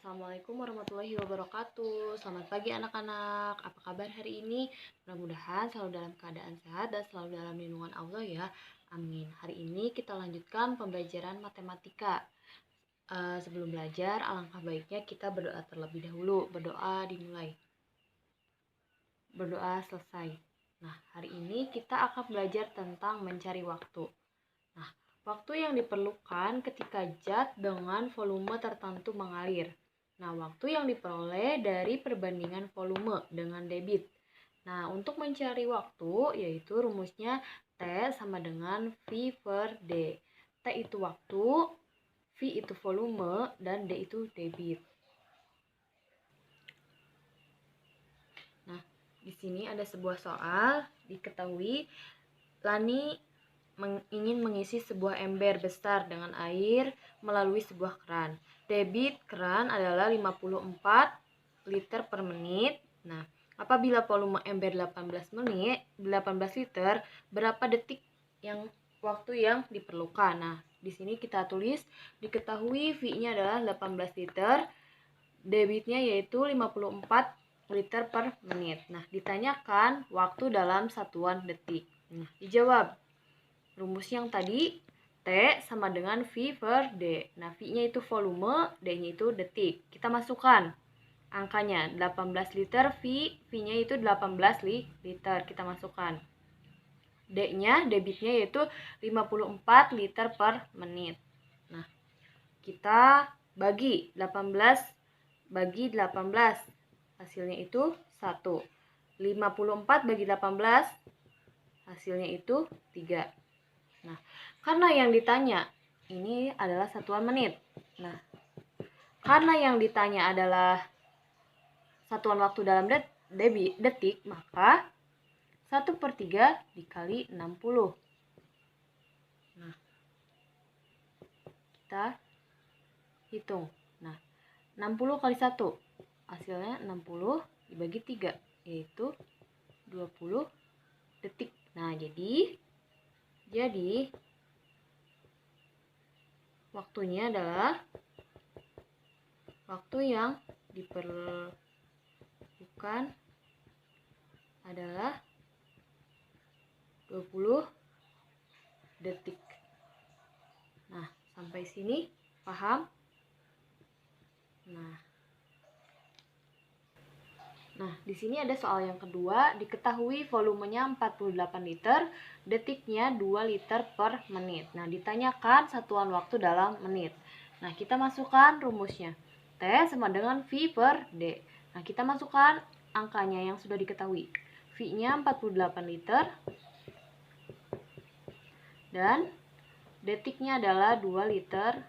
Assalamualaikum warahmatullahi wabarakatuh. Selamat pagi anak-anak. Apa kabar hari ini? Mudah-mudahan selalu dalam keadaan sehat dan selalu dalam lindungan Allah ya. Amin. Hari ini kita lanjutkan pembelajaran matematika. Sebelum belajar, alangkah baiknya kita berdoa terlebih dahulu. Berdoa dimulai. Berdoa selesai. Nah, hari ini kita akan belajar tentang mencari waktu. Nah, waktu yang diperlukan ketika zat dengan volume tertentu mengalir. Nah, waktu yang diperoleh dari perbandingan volume dengan debit. Nah, untuk mencari waktu, yaitu rumusnya T sama dengan V per D. T itu waktu, V itu volume, dan D itu debit. Nah, di sini ada sebuah soal, diketahui Lani ingin mengisi sebuah ember besar dengan air melalui sebuah keran. Debit keran adalah 54 liter per menit. Nah, apabila volume ember 18 liter, berapa detik waktu yang diperlukan? Nah, di sini kita tulis diketahui V-nya adalah 18 liter, debitnya yaitu 54 liter per menit. Nah, ditanyakan waktu dalam satuan detik. Nah, dijawab. Rumus yang tadi T sama dengan V per D. Nah, V-nya itu volume, D-nya itu detik. Kita masukkan angkanya 18 liter, V-nya itu 18 liter. Kita masukkan. D-nya, debitnya yaitu 54 liter per menit. Nah, kita bagi 18 bagi 18. Hasilnya itu 1. 54 bagi 18, hasilnya itu 3. Nah, karena yang ditanya ini adalah satuan menit. Nah, karena yang ditanya adalah satuan waktu dalam detik, maka 1/3 dikali 60. Nah, kita hitung. Nah, 60 kali 1, hasilnya 60 dibagi 3, yaitu 20 detik. Nah, jadi waktunya adalah waktu yang diperlukan adalah 20 detik. Nah, sampai sini paham? Nah, di sini ada soal yang kedua, diketahui volumenya 48 liter, detiknya 2 liter per menit. Nah, ditanyakan satuan waktu dalam menit. Nah, kita masukkan rumusnya. T sama dengan V per D. Nah, kita masukkan angkanya yang sudah diketahui. V-nya 48 liter dan detiknya adalah 2 liter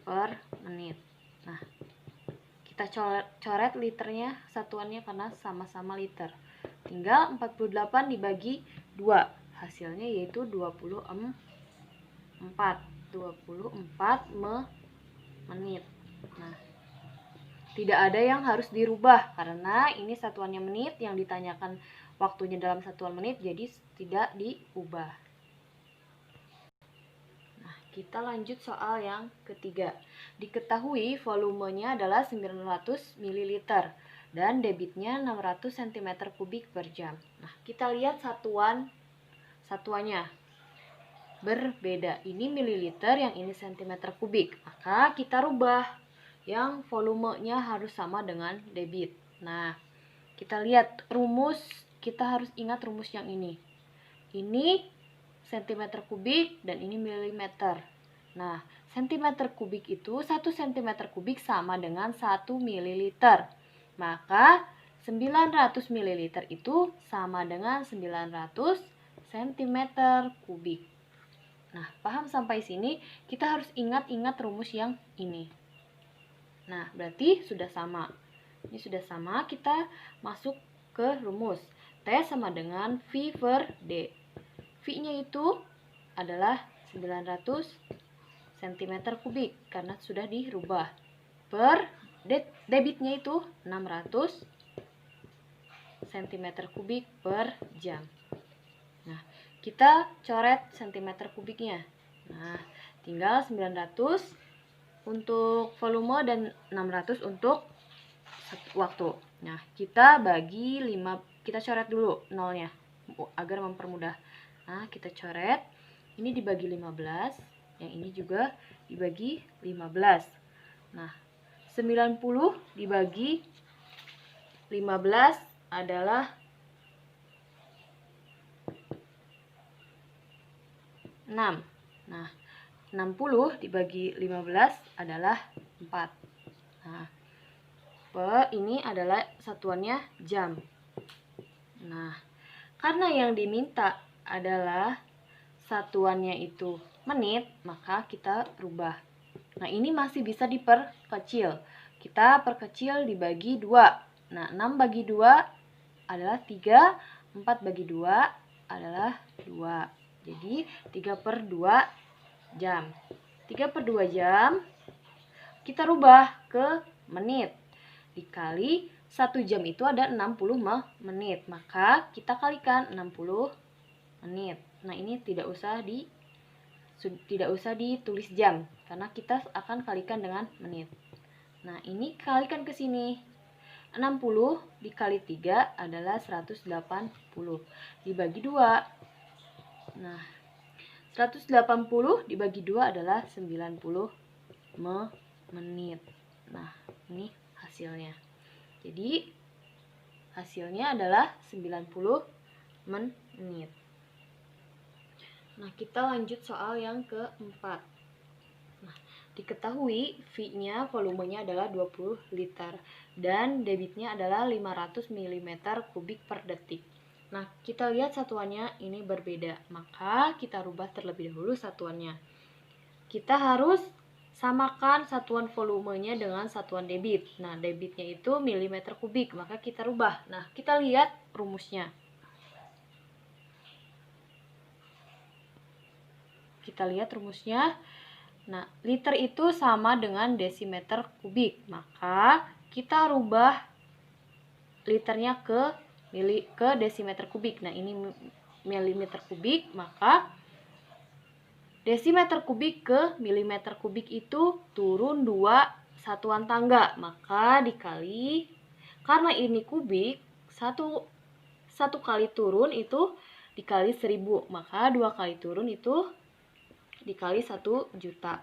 per menit. Nah, kita coret liternya, satuannya karena sama-sama liter. Tinggal 48 dibagi 2. Hasilnya yaitu 24 menit. Nah, tidak ada yang harus dirubah karena ini satuannya menit, yang ditanyakan waktunya dalam satuan menit, jadi tidak diubah. Kita lanjut soal yang ketiga. Diketahui volumenya adalah 900 ml dan debitnya 600 cm3 per jam. Nah, kita lihat satuannya berbeda. Ini mililiter, yang ini cm3. Maka kita rubah. Yang volumenya harus sama dengan debit. Nah, kita lihat rumus, kita harus ingat rumus yang ini. Ini cm3 dan ini milimeter. Nah, cm3 itu 1 cm3 sama dengan 1 ml. Maka 900 ml itu sama dengan 900 cm3. Nah, paham sampai sini? Kita harus ingat rumus yang ini. Nah, berarti sudah sama. Ini sudah sama, kita masuk ke rumus. T sama dengan V per D. V-nya itu adalah 900 cm3 karena sudah dirubah. Per debitnya itu 600 cm3 per jam. Nah, kita coret cm3-nya. Nah, tinggal 900 untuk volume dan 600 untuk waktu. Nah, kita bagi 5, kita coret dulu nolnya agar mempermudah. Nah, kita coret. Ini dibagi 15, yang ini juga dibagi 15. Nah, 90 dibagi 15 adalah 6. Nah, 60 dibagi 15 adalah 4. Nah, ini adalah satuannya jam. Nah, karena yang diminta adalah satuannya itu menit, maka kita rubah. Nah, ini masih bisa diperkecil. Kita perkecil dibagi 2. Nah, 6 bagi 2 adalah 3, 4 bagi 2 adalah 2. Jadi, 3/2 jam. 3/2 jam kita rubah ke menit. Dikali 1 jam itu ada 60 menit. Maka kita kalikan 60 menit. Nah, ini tidak usah ditulis jam karena kita akan kalikan dengan menit. Nah, ini kalikan ke sini. 60 dikali 3 adalah 180. Dibagi 2. Nah, 180 dibagi 2 adalah 90 menit. Nah, ini hasilnya. Jadi, hasilnya adalah 90 menit. Nah, kita lanjut soal yang keempat. Nah, diketahui V-nya volumenya adalah 20 liter dan debitnya adalah 500 mm kubik per detik. Nah, kita lihat satuannya ini berbeda, maka kita rubah terlebih dahulu satuannya. Kita harus samakan satuan volumenya dengan satuan debit. Nah, debitnya itu milimeter kubik, maka kita rubah. Nah, kita lihat rumusnya. Kita lihat rumusnya. Nah, liter itu sama dengan desimeter kubik, maka kita rubah liternya ke desimeter kubik. Nah, ini milimeter kubik, maka desimeter kubik ke milimeter kubik itu turun 2 satuan tangga, maka dikali, karena ini kubik, satu kali turun itu dikali 1000, maka 2 kali turun itu dikali 1 juta.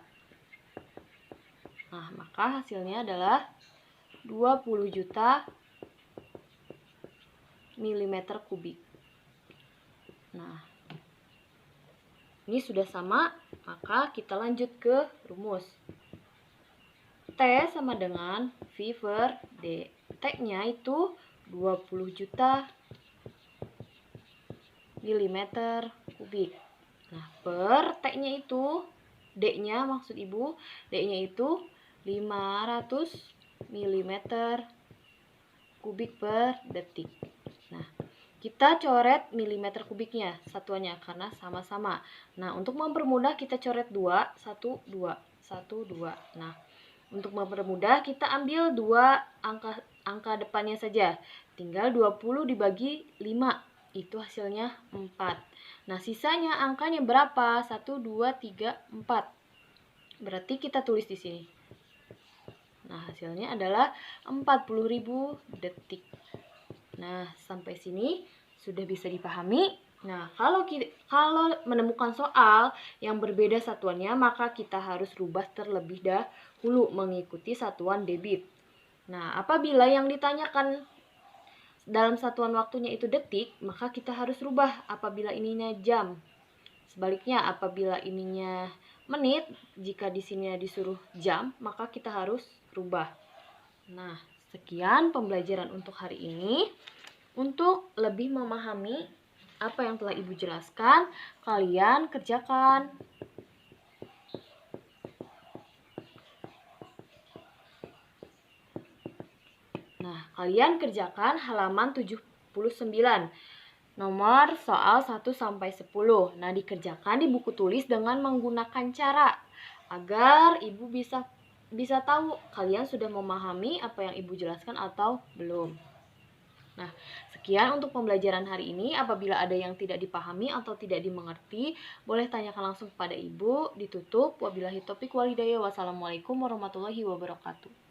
Nah, maka hasilnya adalah 20 juta milimeter kubik. Nah, ini sudah sama, maka kita lanjut ke rumus. T sama dengan V/D. T-nya itu 20 juta milimeter kubik. Nah, per T-nya itu, D-nya maksud Ibu, D-nya itu 500 milimeter kubik per detik. Nah, kita coret milimeter kubiknya satuannya karena sama-sama. Nah, untuk mempermudah kita coret 2, 1, 2, 1, 2. Nah, untuk mempermudah kita ambil 2 angka depannya saja. Tinggal 20 dibagi 5. Itu hasilnya 4. Nah, sisanya angkanya berapa? 1, 2, 3, 4. Berarti kita tulis di sini. Nah, hasilnya adalah 40.000 detik. Nah, sampai sini sudah bisa dipahami. Nah, kalau menemukan soal yang berbeda satuannya, maka kita harus rubah terlebih dahulu mengikuti satuan debit. Nah, apabila yang ditanyakan dalam satuan waktunya itu detik, maka kita harus rubah apabila ininya jam. Sebaliknya, apabila ininya menit, jika di sini disuruh jam, maka kita harus rubah. Nah, sekian pembelajaran untuk hari ini. Untuk lebih memahami apa yang telah Ibu jelaskan, kalian kerjakan. Nah, kalian kerjakan halaman 79. Nomor soal 1 sampai 10. Nah, dikerjakan di buku tulis dengan menggunakan cara agar Ibu bisa tahu kalian sudah memahami apa yang Ibu jelaskan atau belum. Nah, sekian untuk pembelajaran hari ini. Apabila ada yang tidak dipahami atau tidak dimengerti, boleh tanyakan langsung kepada Ibu. Ditutup. Wabillahi taufiq walhidayah. Wassalamualaikum warahmatullahi wabarakatuh.